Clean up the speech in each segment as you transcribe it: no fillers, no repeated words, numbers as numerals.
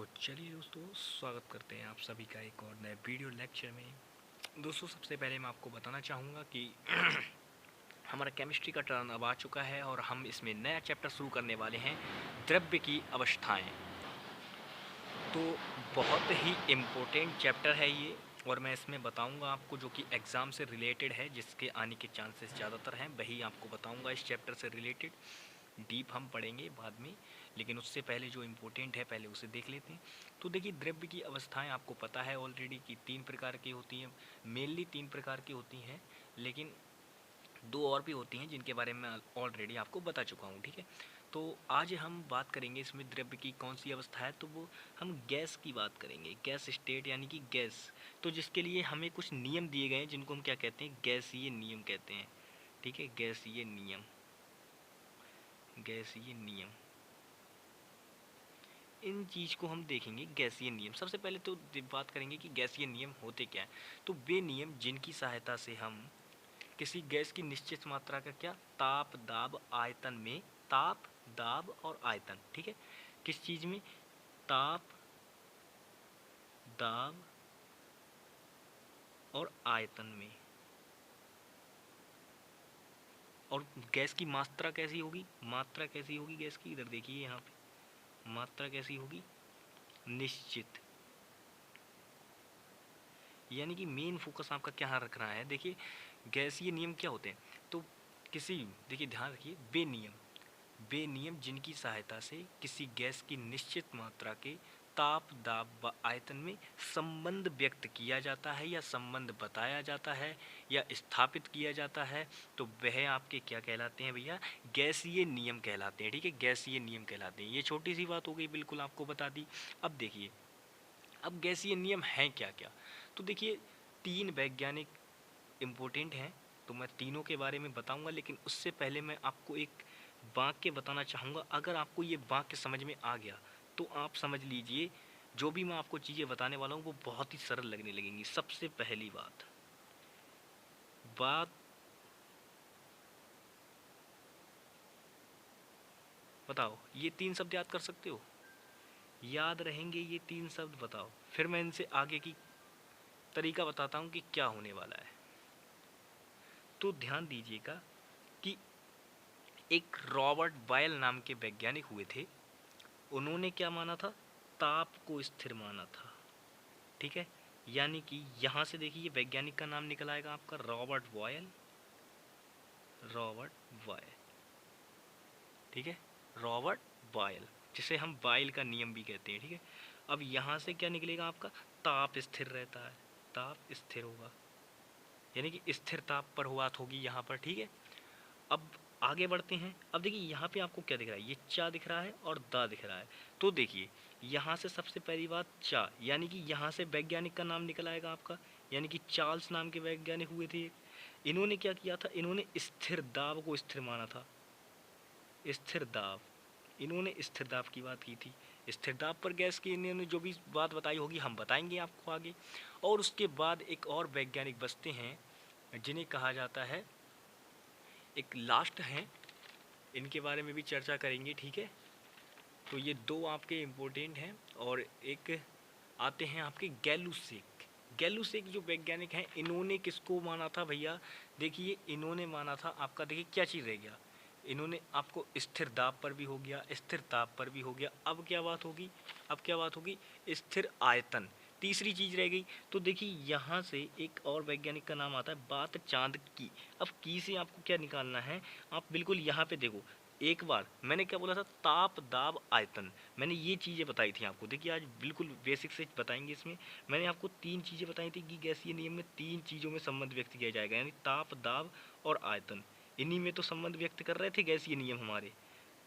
तो चलिए दोस्तों, स्वागत करते हैं आप सभी का एक और नए वीडियो लेक्चर में। दोस्तों, सबसे पहले मैं आपको बताना चाहूँगा कि हमारा केमिस्ट्री का टर्न अब आ चुका है और हम इसमें नया चैप्टर शुरू करने वाले हैं, द्रव्य की अवस्थाएं। तो बहुत ही इम्पोर्टेंट चैप्टर है ये, और मैं इसमें बताऊंगा आपको जो कि एग्ज़ाम से रिलेटेड है, जिसके आने के चांसेस ज़्यादातर हैं, वही आपको बताऊंगा इस चैप्टर से रिलेटेड। डीप हम पढ़ेंगे बाद में, लेकिन उससे पहले जो इम्पोर्टेंट है पहले उसे देख लेते हैं। तो देखिए, द्रव्य की अवस्थाएं आपको पता है ऑलरेडी कि 3 प्रकार की होती हैं, मेनली 3 प्रकार की होती हैं, लेकिन 2 और भी होती हैं जिनके बारे में ऑलरेडी आपको बता चुका हूँ। ठीक है, तो आज हम बात करेंगे इसमें द्रव्य की कौन सी अवस्था है, तो वो हम गैस की बात करेंगे, गैस स्टेट यानी कि गैस। तो जिसके लिए हमें कुछ नियम दिए गए हैं जिनको हम क्या कहते हैं, गैसीय नियम कहते हैं। ठीक है, गैसीय नियम, गैसीय नियम, इन चीज़ को हम देखेंगे। गैसीय नियम सबसे पहले तो बात करेंगे कि गैसीय नियम होते क्या हैं। तो वे नियम जिनकी सहायता से हम किसी गैस की निश्चित मात्रा का क्या, ताप, दाब, आयतन में, ताप, दाब और आयतन, ठीक है, किस चीज़ में, ताप, दाब और आयतन में। और गैस की मात्रा कैसी होगी, मात्रा कैसी होगी गैस की, इधर देखिए यहाँ पे मात्रा कैसी होगी, निश्चित। यानी कि मेन फोकस आपका क्या रखना है। देखिए, गैसीय नियम क्या होते हैं, तो किसी, देखिए ध्यान रखिए, वे नियम जिनकी सहायता से किसी गैस की निश्चित मात्रा के ताप, दाब व आयतन में संबंध व्यक्त किया जाता है या संबंध बताया जाता है या स्थापित किया जाता है, तो वह आपके क्या कहलाते हैं भैया, गैसीय नियम कहलाते हैं। ठीक है, गैसीय नियम कहलाते हैं। ये छोटी सी बात हो गई, बिल्कुल आपको बता दी। अब देखिए, अब गैसीय नियम हैं क्या क्या। तो देखिए, 3 वैज्ञानिक इम्पोर्टेंट हैं, तो मैं तीनों के बारे में बताऊंगा, लेकिन उससे पहले मैं आपको एक वाक्य बताना चाहूँगा। अगर आपको ये वाक्य समझ में आ गया तो आप समझ लीजिए जो भी मैं आपको चीज़ें बताने वाला हूँ वो बहुत ही सरल लगने लगेंगी। सबसे पहली बात बात बताओ, ये 3 शब्द याद कर सकते हो, याद रहेंगे ये 3 शब्द, बताओ। फिर मैं इनसे आगे की तरीका बताता हूँ कि क्या होने वाला है। तो ध्यान दीजिएगा कि एक रॉबर्ट बॉयल नाम के वैज्ञानिक हुए थे। उन्होंने क्या माना था, ताप को स्थिर माना था। ठीक है, यानी कि यहाँ से देखिए वैज्ञानिक का नाम निकल आएगा आपका रॉबर्ट बॉयल, रॉबर्ट बॉयल। ठीक है, रॉबर्ट बॉयल, जिसे हम बॉयल का नियम भी कहते हैं। ठीक है, अब यहाँ से क्या निकलेगा आपका, ताप स्थिर रहता है, ताप स्थिर होगा, यानी कि स्थिर ताप पर बात होगी यहाँ पर। ठीक है, अब आगे बढ़ते हैं। अब देखिए यहाँ पे आपको क्या दिख रहा है, ये चा दिख रहा है और दा दिख रहा है। तो देखिए यहाँ से सबसे पहली बात चा, यानी कि यहाँ से वैज्ञानिक का नाम निकल आएगा आपका, यानी कि चार्ल्स नाम के वैज्ञानिक हुए थे। इन्होंने क्या किया था, इन्होंने स्थिर दाब को स्थिर माना था, स्थिर दाब, इन्होंने स्थिर दाब की बात की थी। स्थिर दाब पर गैस की इन्होंने जो भी बात बताई होगी हम बताएंगे आपको आगे। और उसके बाद एक और वैज्ञानिक बचते हैं जिन्हें कहा जाता है, एक लास्ट हैं, इनके बारे में भी चर्चा करेंगे। ठीक है, तो ये 2 आपके इम्पोर्टेंट हैं। और एक आते हैं आपके गैलुसेक। गैलुसेक जो वैज्ञानिक हैं, इन्होंने किसको माना था भैया, देखिए इन्होंने माना था आपका, देखिए क्या चीज़ रह गया, इन्होंने आपको स्थिर दाब पर भी हो गया, स्थिर ताप पर भी हो गया। अब क्या बात होगी, अब क्या बात होगी, स्थिर आयतन, तीसरी चीज़ रह गई। तो देखिए यहाँ से एक और वैज्ञानिक का नाम आता है, बात चांद की। अब की से आपको क्या निकालना है, आप बिल्कुल यहाँ पे देखो, एक बार मैंने क्या बोला था, ताप, दाब, आयतन, मैंने ये चीज़ें बताई थी आपको। देखिए आज बिल्कुल बेसिक से बताएंगे। इसमें मैंने आपको 3 चीज़ें बताई थी कि गैसीय नियम में 3 चीज़ों में संबंध व्यक्त किया जाएगा, यानी ताप, दाब और आयतन। इन्हीं में तो संबंध व्यक्त कर रहे थे गैसीय नियम हमारे।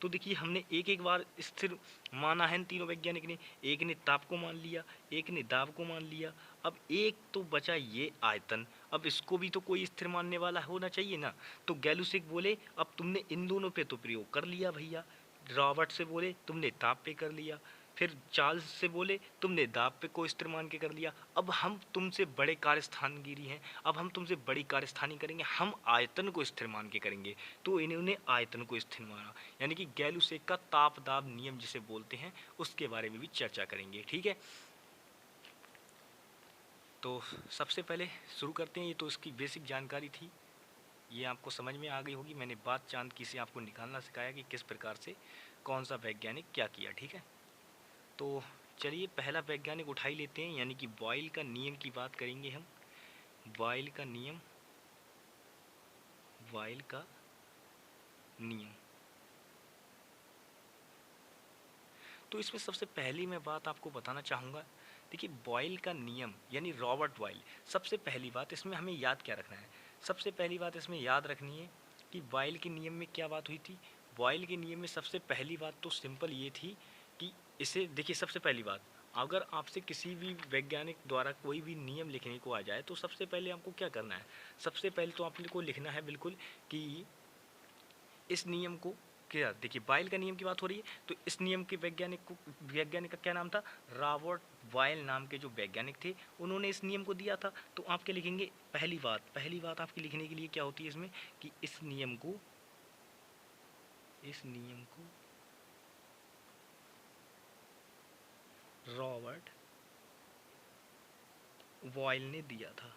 तो देखिए हमने एक एक बार स्थिर माना है इन तीनों वैज्ञानिक ने, एक ने ताप को मान लिया, एक ने दाब को मान लिया, अब एक तो बचा ये आयतन। अब इसको भी तो कोई स्थिर मानने वाला होना चाहिए ना। तो गैलुसिक बोले अब तुमने इन दोनों पे तो प्रयोग कर लिया भैया, रॉबर्ट से बोले तुमने ताप पे कर लिया, फिर चार्ल्स से बोले तुमने दाब पे को स्थिर मान के कर दिया, अब हम तुमसे बड़े कार्यस्थानगिरी हैं, अब हम तुमसे बड़ी कार्यस्थानी करेंगे, हम आयतन को स्थिर मान के करेंगे। तो इन्होंने आयतन को स्थिर माना, यानी कि गैलुसेक का ताप दाब नियम जिसे बोलते हैं उसके बारे में भी चर्चा करेंगे। ठीक है, तो सबसे पहले शुरू करते हैं। ये तो इसकी बेसिक जानकारी थी, ये आपको समझ में आ गई होगी। मैंने बात चांद की से आपको निकालना सिखाया कि किस प्रकार से कौन सा वैज्ञानिक क्या किया। ठीक है, तो चलिए पहला वैज्ञानिक उठा ही लेते हैं, यानी कि बॉयल का नियम की बात करेंगे हम। बॉयल का नियम, बॉयल का नियम। तो इसमें सबसे पहली मैं बात आपको बताना चाहूँगा, देखिए बॉयल का नियम यानी रॉबर्ट बॉयल। सबसे पहली बात इसमें हमें याद क्या रखना है, सबसे पहली बात इसमें याद रखनी है कि बॉयल के नियम में क्या बात हुई थी। बॉयल के नियम में सबसे पहली बात तो सिंपल ये थी कि इसे देखिए, सबसे पहली बात, अगर आपसे किसी भी वैज्ञानिक द्वारा कोई भी नियम लिखने को आ जाए तो सबसे पहले आपको क्या करना है, सबसे पहले तो आपको लिखना है बिल्कुल कि इस नियम को क्या, देखिए बॉयल का नियम की बात हो रही है, तो इस नियम के वैज्ञानिक का क्या नाम था, रॉबर्ट बॉयल नाम के जो वैज्ञानिक थे उन्होंने इस नियम को दिया था। तो आप क्या लिखेंगे, पहली बात आपकी लिखने के लिए क्या होती है इसमें कि इस नियम को रॉबर्ट बॉयल ने दिया था,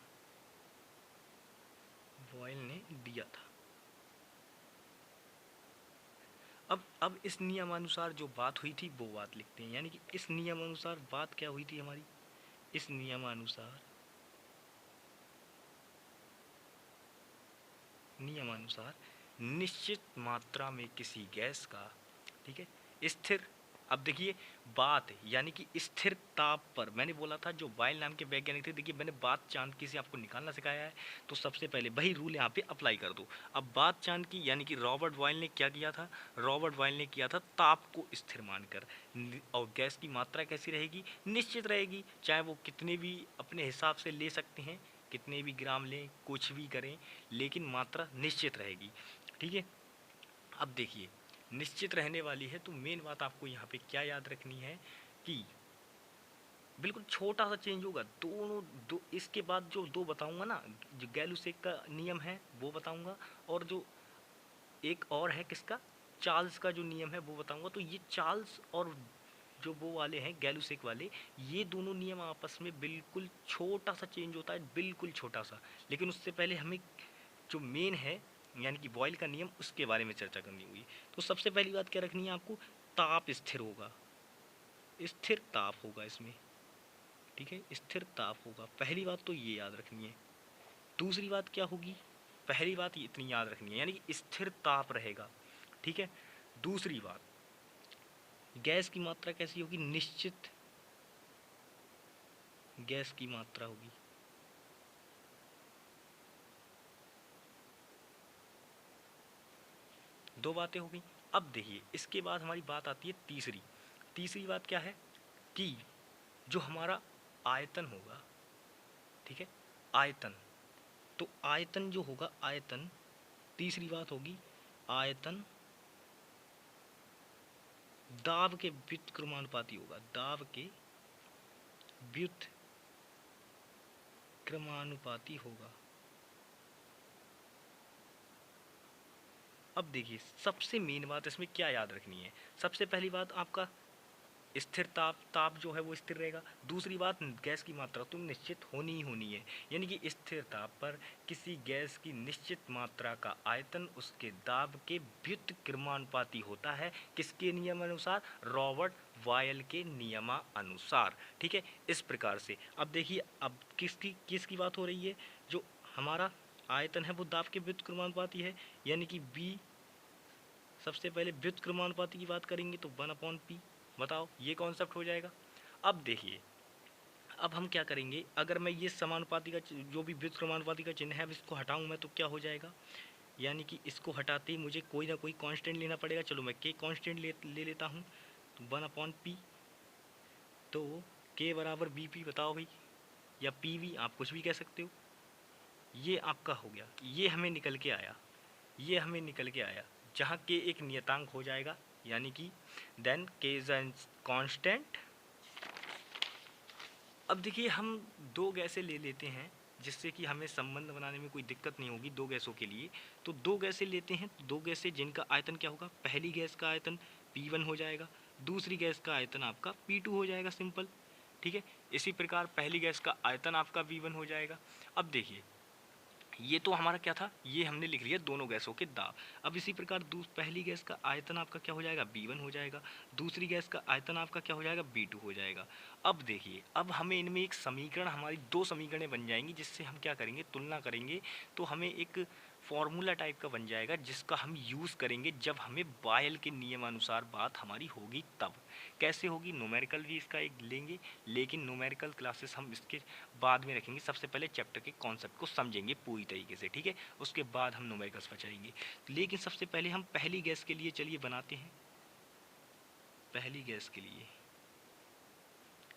बॉयल ने दिया था। अब इस नियमानुसार जो बात हुई थी वो बात लिखते हैं, यानी कि इस नियमानुसार बात क्या हुई थी हमारी, इस नियमानुसार निश्चित मात्रा में किसी गैस का, ठीक है, स्थिर, अब देखिए बात यानी कि स्थिर ताप पर, मैंने बोला था जो बॉयल नाम के वैज्ञानिक थे, देखिए मैंने बात चांद की से आपको निकालना सिखाया है, तो सबसे पहले वही रूल यहाँ पे अप्लाई कर दो। अब बात चांद की यानी कि रॉबर्ट बॉयल ने क्या किया था, रॉबर्ट बॉयल ने किया था ताप को स्थिर मानकर, और गैस की मात्रा कैसी रहेगी, निश्चित रहेगी, चाहे वो कितने भी अपने हिसाब से ले सकते हैं, कितने भी ग्राम लें, कुछ भी करें, लेकिन मात्रा निश्चित रहेगी। ठीक है, अब देखिए निश्चित रहने वाली है, तो मेन बात आपको यहाँ पे क्या याद रखनी है कि बिल्कुल छोटा सा चेंज होगा, दोनों दो इसके बाद जो दो बताऊंगा ना, जो गैलुसेक का नियम है वो बताऊंगा, और जो एक और है किसका, चार्ल्स का जो नियम है वो बताऊंगा। तो ये चार्ल्स और जो वो वाले हैं गैलुसेक वाले, ये दोनों नियम आपस में बिल्कुल छोटा सा चेंज होता है, बिल्कुल छोटा सा, लेकिन उससे पहले हमें जो मेन है यानी कि बॉयल का नियम उसके बारे में चर्चा करनी हुई। तो सबसे पहली बात क्या रखनी है आपको, ताप स्थिर होगा, स्थिर ताप होगा इसमें, ठीक है, स्थिर ताप होगा, पहली बात तो ये याद रखनी है। दूसरी बात क्या होगी, पहली बात इतनी याद रखनी है यानी कि स्थिर ताप रहेगा, ठीक है। दूसरी बात, गैस की मात्रा कैसी होगी, निश्चित गैस की मात्रा होगी। दो बातें हो गई। अब देखिए इसके बाद हमारी बात आती है तीसरी, तीसरी बात क्या है कि जो हमारा आयतन होगा, ठीक है, आयतन, तो आयतन जो होगा, आयतन, तीसरी बात होगी आयतन दाब के व्युत्क्रमानुपाती होगा, दाब के व्युत्क्रमानुपाती होगा। अब देखिए सबसे मेन बात इसमें क्या याद रखनी है, सबसे पहली बात आपका स्थिर ताप जो है वो स्थिर रहेगा। दूसरी बात, गैस की मात्रा तो निश्चित होनी ही होनी है, यानी कि स्थिर ताप पर किसी गैस की निश्चित मात्रा का आयतन उसके दाब के व्युत्क्रमानुपाती होता है, किसके नियमानुसार, रॉबर्ट बॉयल के नियमानुसार, ठीक है। इस प्रकार से अब देखिए, अब किसकी बात हो रही है, जो हमारा आयतन है वो दाब के व्युत्क्रमानुपाती है, यानी कि बी, सबसे पहले व्युत्क्रमानुपाती की बात करेंगे तो 1/p, बताओ ये कॉन्सेप्ट हो जाएगा। अब देखिए, अब हम क्या करेंगे, अगर मैं ये समानुपाती का जो भी व्युत्क्रमानुपाती का चिन्ह है अब इसको हटाऊँ मैं तो क्या हो जाएगा, यानी कि इसको हटाते ही मुझे कोई ना कोई कांस्टेंट लेना पड़ेगा। चलो मैं के कांस्टेंट ले लेता हूँ, तो 1/p, तो के बराबर bp, बताओ भाई, या pv, आप कुछ भी कह सकते हो। ये आपका हो गया, ये हमें निकल के आया, ये हमें निकल के आया, जहाँ के एक नियतांक हो जाएगा, यानी कि देन के इज कांस्टेंट। अब देखिए हम दो गैसें ले लेते हैं जिससे कि हमें संबंध बनाने में कोई दिक्कत नहीं होगी दो गैसों के लिए। तो दो गैसें लेते हैं, दो गैसें जिनका आयतन क्या होगा, पहली गैस का आयतन P1 हो जाएगा, दूसरी गैस का आयतन आपका P2 हो जाएगा, सिंपल। ठीक है, इसी प्रकार पहली गैस का आयतन आपका V1 हो जाएगा। अब देखिए ये तो हमारा क्या था, ये हमने लिख लिया दोनों गैसों के दाब। अब इसी प्रकार पहली गैस का आयतन आपका क्या हो जाएगा, B1 हो जाएगा, दूसरी गैस का आयतन आपका क्या हो जाएगा, B2 हो जाएगा। अब देखिए अब हमें इनमें एक समीकरण, हमारी दो समीकरणें बन जाएंगी जिससे हम क्या करेंगे, तुलना करेंगे। तो हमें एक फॉर्मूला टाइप का बन जाएगा जिसका हम यूज़ करेंगे जब हमें बॉयल के नियमानुसार बात हमारी होगी तब। कैसे होगी, न्यूमेरिकल भी इसका एक लेंगे, लेकिन न्यूमेरिकल क्लासेस हम इसके बाद में रखेंगे। सबसे पहले चैप्टर के कॉन्सेप्ट को समझेंगे पूरी तरीके से, ठीक है, उसके बाद हम न्यूमेरिकल्स पर चलेंगे। लेकिन सबसे पहले हम पहली गैस के लिए चलिए बनाते हैं। पहली गैस के लिए,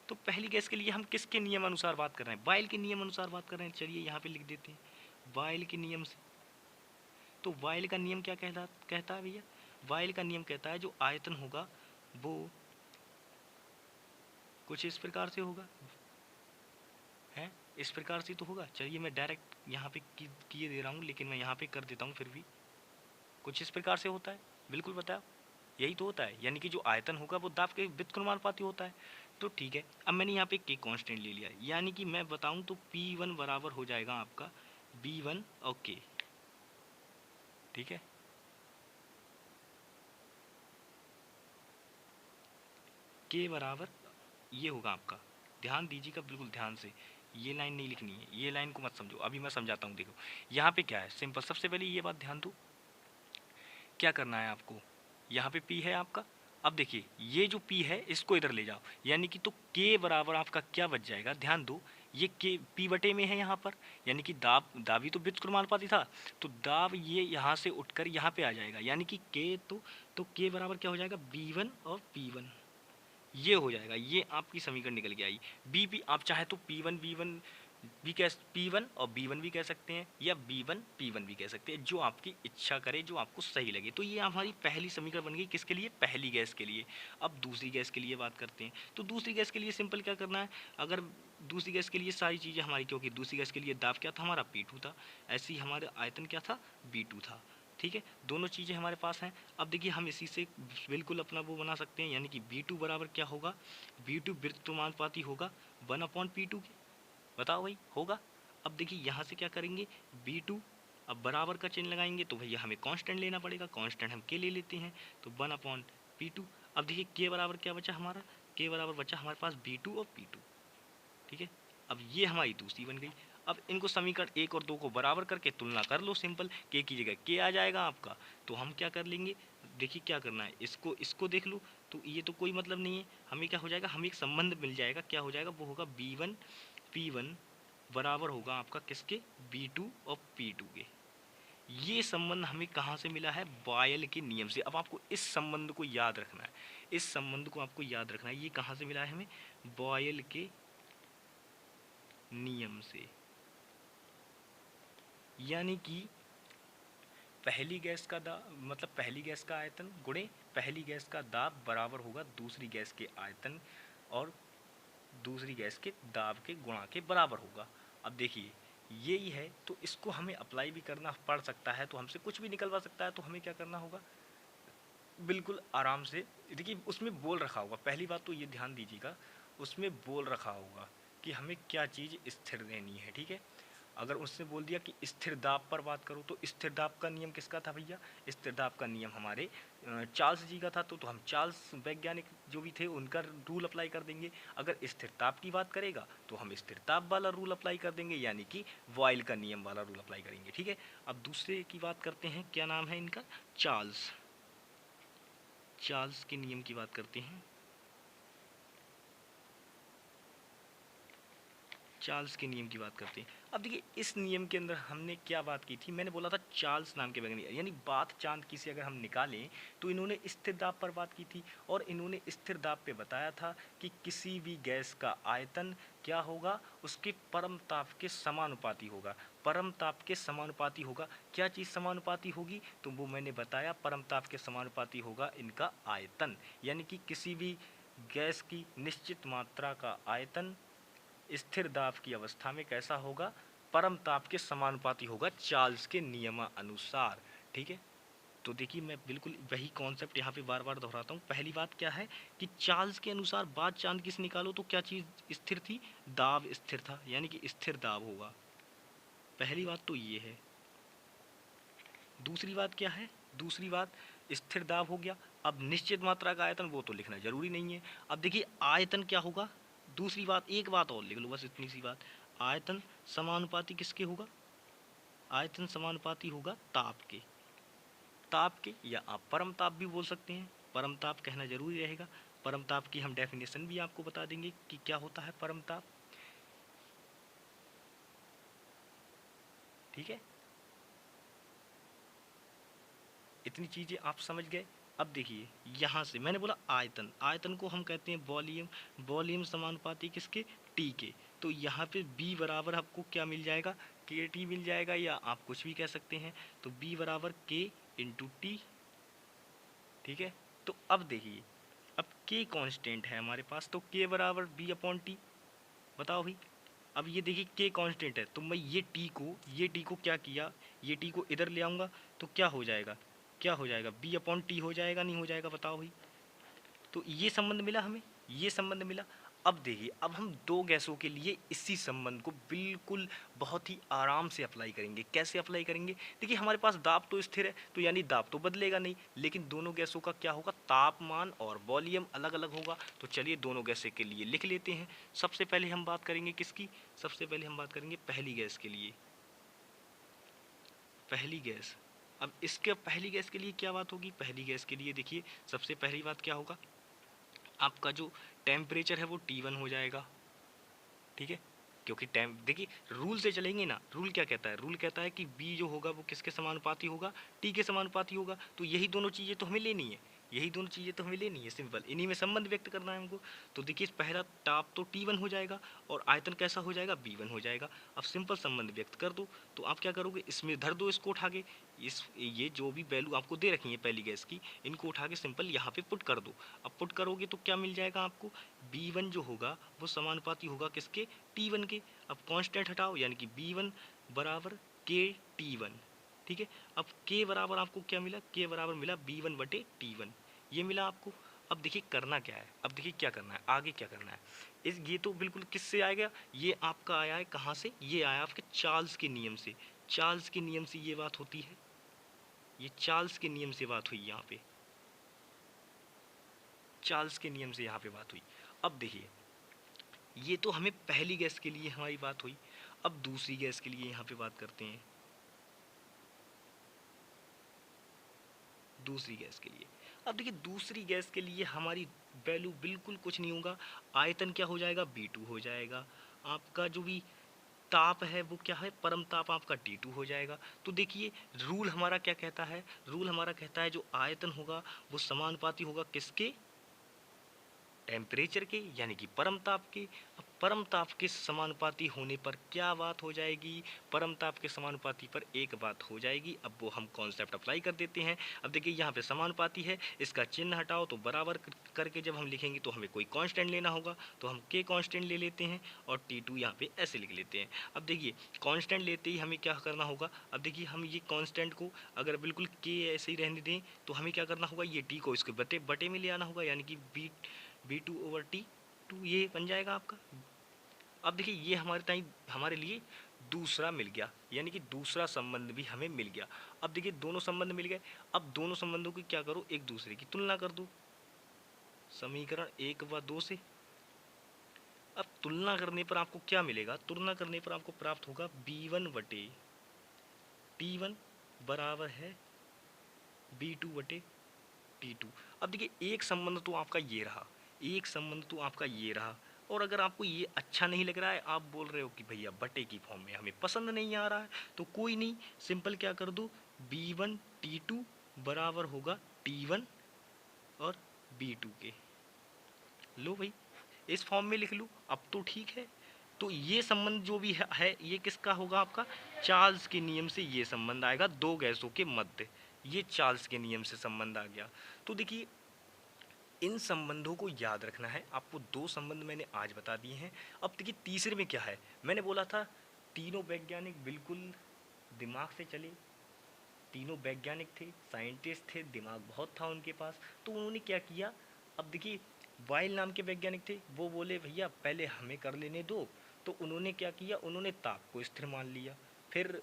तो पहली गैस के लिए हम किसके नियम अनुसार बात कर रहे हैं, बॉयल के नियम अनुसार बात कर रहे हैं। चलिए यहाँ पे लिख देते हैं बॉयल के नियम से। तो बॉयल का नियम क्या कहता है भैया, बॉयल का नियम कहता है जो आयतन होगा वो कुछ इस प्रकार से होगा, है इस प्रकार से तो होगा। चलिए मैं डायरेक्ट यहाँ पे किए दे रहा हूँ, लेकिन मैं यहाँ पे कर देता हूँ, फिर भी कुछ इस प्रकार से होता है, बिल्कुल बताओ, यही तो होता है। यानी कि जो आयतन होगा वो दाब के व्युत्क्रमानुपाती होता है। तो ठीक है, अब मैंने यहाँ पे के कांस्टेंट ले लिया, यानी कि मैं बताऊँ तो P1 बराबर हो जाएगा आपका B1 और K, ठीक है। K बराबर ये होगा आपका, ध्यान दीजिएगा बिल्कुल ध्यान से, ये लाइन नहीं लिखनी है, ये लाइन को मत समझो, अभी मैं समझाता हूँ। देखो यहाँ पे क्या है, सिंपल, सबसे पहले ये बात ध्यान दो, क्या करना है आपको, यहाँ पे P है आपका। अब देखिए ये जो P है इसको इधर ले जाओ, यानी कि तो K बराबर आपका क्या बच जाएगा, ध्यान दो, ये K P बटे में है यहाँ पर, यानी कि दाबी तो व्युत्क्रमानुपाती था, तो दाब ये यहाँ से उठकर यहाँ पे आ जाएगा, यानी कि K तो K बराबर क्या हो जाएगा, B1 और P1, ये हो जाएगा। ये आपकी समीकरण निकल के आई। बी आप चाहे तो P1 B1 भी कह, P1 और B1 भी कह सकते हैं, या B1 P1 भी कह सकते हैं, जो आपकी इच्छा करे, जो आपको सही लगे। तो ये हमारी पहली समीकरण बन गई, किसके लिए, पहली गैस के लिए। अब दूसरी गैस के लिए बात करते हैं। तो दूसरी गैस के लिए सिंपल क्या करना है, अगर दूसरी गैस के लिए सारी चीज़ें हमारी, क्योंकि दूसरी गैस के लिए दाब क्या था हमारा, P2 था, ऐसे ही हमारा आयतन क्या था, B2 था, ठीक है, दोनों चीज़ें हमारे पास हैं। अब देखिए हम इसी से बिल्कुल अपना वो बना सकते हैं, यानी कि B2 बराबर क्या होगा, B2 व्युत्क्रमानुपाती होगा 1/P2 के, बताओ भाई होगा। अब देखिए यहाँ से क्या करेंगे, B2, अब बराबर का चिन्ह लगाएंगे तो भैया हमें कांस्टेंट लेना पड़ेगा, कांस्टेंट हम K ले लेते हैं, तो 1/P2। अब देखिए K बराबर क्या बचा हमारा, K बराबर बचा हमारे पास B2 और P2, ठीक है। अब ये हमारी दूसरी बन गई। अब इनको समीकरण 1 और 2 को बराबर करके तुलना कर लो, सिंपल, K की जगह K आ जाएगा आपका। तो हम क्या कर लेंगे, देखिए क्या करना है, इसको देख लो, तो ये तो कोई मतलब नहीं है, हमें क्या हो जाएगा, हमें एक संबंध मिल जाएगा, क्या हो जाएगा, वो होगा B1 P1 बराबर होगा आपका किसके, B2 और P2 के। ये संबंध हमें कहाँ से मिला है, बॉयल के नियम से। अब आपको इस संबंध को याद रखना है, इस संबंध को आपको याद रखना है, ये कहाँ से मिला है हमें, बॉयल के नियम से। यानी कि पहली गैस का दाब, मतलब पहली गैस का आयतन गुणे पहली गैस का दाब बराबर होगा दूसरी गैस के आयतन और दूसरी गैस के दाब के गुणा के बराबर होगा। अब देखिए यही है, तो इसको हमें अप्लाई भी करना पड़ सकता है, तो हमसे कुछ भी निकलवा सकता है, तो हमें क्या करना होगा, बिल्कुल आराम से। देखिए उसमें बोल रखा होगा, पहली बात तो ये ध्यान दीजिएगा, उसमें बोल रखा होगा कि हमें क्या चीज़ स्थिर रहनी है, ठीक है। अगर उसने बोल दिया कि स्थिर दाब पर बात करो, तो स्थिर दाब का नियम किसका था भैया, स्थिर दाब का नियम हमारे चार्ल्स जी का था, तो हम चार्ल्स वैज्ञानिक जो भी थे उनका रूल अप्लाई कर देंगे। अगर स्थिर ताप की बात करेगा तो हम स्थिर ताप वाला रूल अप्लाई कर देंगे, यानी कि बॉयल का नियम वाला रूल अप्लाई करेंगे, ठीक है। अब दूसरे की बात करते हैं, क्या नाम है इनका, चार्ल्स, चार्ल्स के नियम की बात करते हैं। चार्ल्स के नियम की बात करते हैं। अब देखिए इस नियम के अंदर हमने क्या बात की थी, मैंने बोला था चार्ल्स नाम के वैज्ञानिक, यानी बात चांद की से अगर हम निकालें तो इन्होंने स्थिर दाब पर बात की थी, और इन्होंने स्थिर दाब पे बताया था कि किसी भी गैस का आयतन क्या होगा, उसके परम ताप के समानुपाती होगा, परम ताप के समानुपाती होगा। क्या चीज़ समानुपाती होगी, तो वो मैंने बताया, परम ताप के समानुपाती होगा इनका आयतन, यानी कि किसी भी गैस की निश्चित मात्रा का आयतन स्थिर दाब की अवस्था में कैसा होगा, परम ताप के समानुपाती होगा चार्ल्स के नियमानुसार। ठीक है, तो देखिए मैं बिल्कुल वही कॉन्सेप्ट यहाँ पे बार बार दोहराता हूँ। पहली बात क्या है कि चार्ल्स के अनुसार बात चांद की से निकालो तो क्या चीज़ स्थिर थी, दाब स्थिर था, यानी कि स्थिर दाब होगा। पहली बात तो ये है। दूसरी बात क्या है, दूसरी बात स्थिर दाब हो गया। अब निश्चित मात्रा का आयतन वो तो लिखना जरूरी नहीं है। अब देखिए आयतन क्या होगा, दूसरी बात, एक बात और लिख लो बस इतनी सी बात, आयतन समानुपाती किसके होगा, आयतन समानुपाती होगा ताप के। ताप के, या आप परम ताप भी बोल सकते हैं, परम ताप कहना जरूरी रहेगा। परम ताप की हम डेफिनेशन भी आपको बता देंगे कि क्या होता है परम ताप। ठीक है, इतनी चीज़ें आप समझ गए। अब देखिए यहाँ से मैंने बोला आयतन, आयतन को हम कहते हैं वॉल्यूम, वॉल्यूम समानुपाती किसके, टी के। तो यहाँ पे B बराबर आपको क्या मिल जाएगा, के टी मिल जाएगा, या आप कुछ भी कह सकते हैं। तो B बराबर के इंटू टी। ठीक है, तो अब देखिए, अब के कांस्टेंट है हमारे पास, तो के बराबर B अपॉन टी। बताओ भाई, अब ये देखिए के कांस्टेंट है, तो मैं ये टी को क्या किया, ये टी को इधर ले आऊँगा तो क्या हो जाएगा, क्या हो जाएगा, B अपॉन टी हो जाएगा, नहीं हो जाएगा, बताओ भाई। तो ये संबंध मिला हमें, ये संबंध मिला। अब देखिए, अब हम दो गैसों के लिए इसी संबंध को बिल्कुल बहुत ही आराम से अप्लाई करेंगे। कैसे अप्लाई करेंगे, देखिए हमारे पास दाब तो स्थिर है, तो यानी दाब तो बदलेगा नहीं, लेकिन दोनों गैसों का क्या होगा, तापमान और वॉल्यूम अलग अलग होगा। तो चलिए दोनों गैसें के लिए लिख लेते हैं। सबसे पहले हम बात करेंगे किसकी, सबसे पहले हम बात करेंगे पहली गैस के लिए, पहली गैस। अब इसके पहली गैस के लिए क्या बात होगी, पहली गैस के लिए देखिए सबसे पहली बात क्या होगा, आपका जो टेम्परेचर है वो T1 हो जाएगा। ठीक है, क्योंकि टाइम देखिए रूल से चलेंगे ना, रूल क्या कहता है, रूल कहता है कि B जो होगा वो किसके समानुपाती होगा, T के समानुपाती होगा। तो यही दोनों चीज़ें तो हमें लेनी है, यही दोनों चीज़ें तो हमें लेनी है, सिंपल इन्हीं में संबंध व्यक्त करना है हमको। तो देखिए पहला ताप तो T1 हो जाएगा और आयतन कैसा हो जाएगा, B1 हो जाएगा। अब सिंपल संबंध व्यक्त कर दो, तो आप क्या करोगे, इसमें धर दो इसको उठा के, इस ये जो भी वैल्यू आपको दे रखी है पहली गैस की, इनको उठा के सिंपल यहाँ पे पुट कर दो। अब पुट करोगे तो क्या मिल जाएगा आपको, B1 जो होगा वो समानुपाती होगा किसके, T1 के। अब कांस्टेंट हटाओ, यानी कि B1 बराबर के T1। ठीक है, अब K बराबर आपको क्या मिला, K बराबर मिला B1 बटे T1, ये मिला आपको। अब देखिए करना क्या है, अब देखिए क्या करना है, आगे क्या करना है। इस ये तो बिल्कुल किससे आएगा, ये आपका आया है कहाँ से, ये आया आपके चार्ल्स के नियम से। चार्ल्स के नियम से ये बात होती है, ये चार्ल्स के नियम से बात हुई यहाँ पे, चार्ल्स के नियम से यहाँ पे बात हुई। अब देखिए ये तो हमें पहली गैस के लिए हमारी बात हुई। अब दूसरी गैस के लिए यहाँ पे बात करते हैं, दूसरी गैस के लिए। अब देखिए दूसरी गैस के लिए हमारी वैल्यू बिल्कुल कुछ नहीं होगा, आयतन क्या हो जाएगा, B2 हो जाएगा। आपका जो भी ताप है वो क्या है, परम ताप आपका T2 हो जाएगा। तो देखिए रूल हमारा क्या कहता है, रूल हमारा कहता है जो आयतन होगा वो समानुपाती होगा किसके, टेम्परेचर के, यानी कि परम ताप के। अब परम ताप के समानुपाती होने पर क्या बात हो जाएगी, परम ताप के समानुपाती पर एक बात हो जाएगी। अब वो हम कॉन्सेप्ट अप्लाई कर देते हैं। अब देखिए यहाँ पे समानुपाती है, इसका चिन्ह हटाओ तो बराबर करके जब हम लिखेंगे तो हमें कोई कांस्टेंट लेना होगा, तो हम के कांस्टेंट ले लेते हैं और T2 यहाँ पे ऐसे लिख लेते हैं। अब देखिए कांस्टेंट लेते ही हमें क्या करना होगा, अब देखिए हम ये कांस्टेंट को अगर बिल्कुल के ऐसे ही रहने दें तो हमें क्या करना होगा, ये टी को इसके बटे बटे में ले आना होगा, यानी कि B2 ओवर T2 ये बन जाएगा आपका। अब देखिए ये हमारे टाइम हमारे लिए दूसरा मिल गया, यानी कि दूसरा संबंध भी हमें मिल गया। अब देखिए दोनों संबंध मिल गए, अब दोनों संबंधों की क्या करो, एक दूसरे की तुलना कर दो समीकरण 1 व 2 से। अब तुलना करने पर आपको क्या मिलेगा, तुलना करने पर आपको प्राप्त होगा B1 बटे T1 बराबर है B2 बटे T2। अब देखिए एक संबंध तो आपका ये रहा, एक संबंध तो आपका ये रहा, और अगर आपको ये अच्छा नहीं लग रहा है, आप बोल रहे हो कि भैया बटे की फॉर्म में हमें पसंद नहीं आ रहा है, तो कोई नहीं, सिंपल क्या कर दो, B1 T2 बराबर होगा T1 और B2 के। लो भाई इस फॉर्म में लिख लूँ, अब तो ठीक है। तो ये संबंध जो भी है ये किसका होगा, आपका चार्ल्स के नियम से ये संबंध आएगा दो गैसों के मध्य, ये चार्ल्स के नियम से संबंध आ गया। तो देखिए इन संबंधों को याद रखना है आपको। 2 संबंध मैंने आज बता दिए हैं। अब देखिए तीसरे में क्या है, मैंने बोला था तीनों वैज्ञानिक बिल्कुल दिमाग से चले, तीनों वैज्ञानिक थे, साइंटिस्ट थे, दिमाग बहुत था उनके पास। तो उन्होंने क्या किया, अब देखिए वाइल नाम के वैज्ञानिक थे, वो बोले भैया पहले हमें कर लेने दो। तो उन्होंने क्या किया, उन्होंने ताप को स्थिर मान लिया। फिर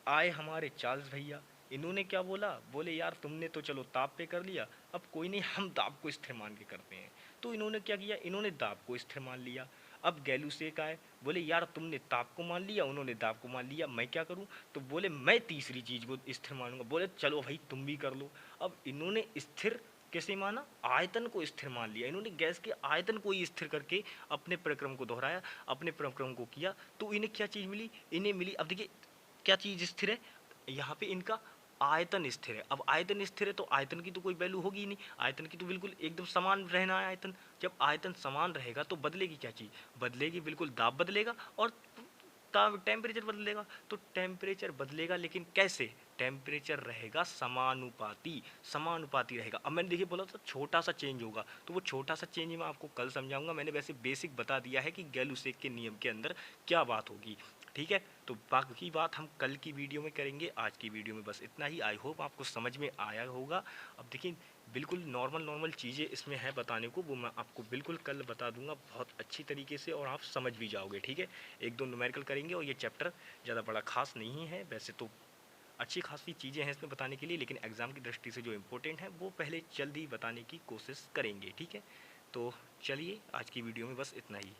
आए हमारे चार्ल्स भैया, इन्होंने क्या बोला, बोले यार तुमने तो चलो ताप पे कर लिया, अब कोई नहीं हम दाब को स्थिर मान के करते हैं। तो इन्होंने क्या किया, इन्होंने दाब को स्थिर मान लिया। अब गैलूसेक आए, बोले यार तुमने ताप को मान लिया, उन्होंने दाब को मान लिया, मैं क्या करूं। तो बोले मैं तीसरी चीज को स्थिर मानूंगा, बोले चलो भाई तुम भी कर लो। अब इन्होंने स्थिर कैसे माना, आयतन को स्थिर मान लिया। इन्होंने गैस के आयतन को ही स्थिर करके अपने प्रक्रम को दोहराया, अपने प्रक्रम को किया। तो इन्हें क्या चीज मिली, इन्हें मिली, अब देखिए क्या चीज स्थिर है, यहाँ पे इनका आयतन स्थिर है। अब आयतन स्थिर है तो आयतन की तो कोई वैल्यू होगी ही नहीं, आयतन की तो बिल्कुल एकदम समान रहना है आयतन। जब आयतन समान रहेगा तो बदलेगी क्या चीज़, बदलेगी बिल्कुल दाब बदलेगा और टेम्परेचर बदलेगा। तो टेम्परेचर बदलेगा लेकिन कैसे, टेम्परेचर रहेगा समानुपाती, समानुपाती रहेगा। अब मैंने देखिए बोला था छोटा सा चेंज होगा, तो वो छोटा सा चेंज मैं आपको कल समझाऊंगा। मैंने वैसे बेसिक बता दिया है कि गैलूसेक के नियम के अंदर क्या बात होगी, ठीक है। तो बाकी बात हम कल की वीडियो में करेंगे, आज की वीडियो में बस इतना ही। आई होप आपको समझ में आया होगा। अब देखिए बिल्कुल नॉर्मल चीज़ें इसमें हैं बताने को, वो मैं आपको बिल्कुल कल बता दूंगा बहुत अच्छी तरीके से और आप समझ भी जाओगे, ठीक है। 1-2 न्यूमेरिकल करेंगे और ये चैप्टर ज़्यादा बड़ा खास नहीं है, वैसे तो अच्छी खासी चीज़ें हैं इसमें बताने के लिए, लेकिन एग्ज़ाम की दृष्टि से जो इम्पोर्टेंट है वो पहले जल्दी बताने की कोशिश करेंगे, ठीक है। तो चलिए आज की वीडियो में बस इतना ही।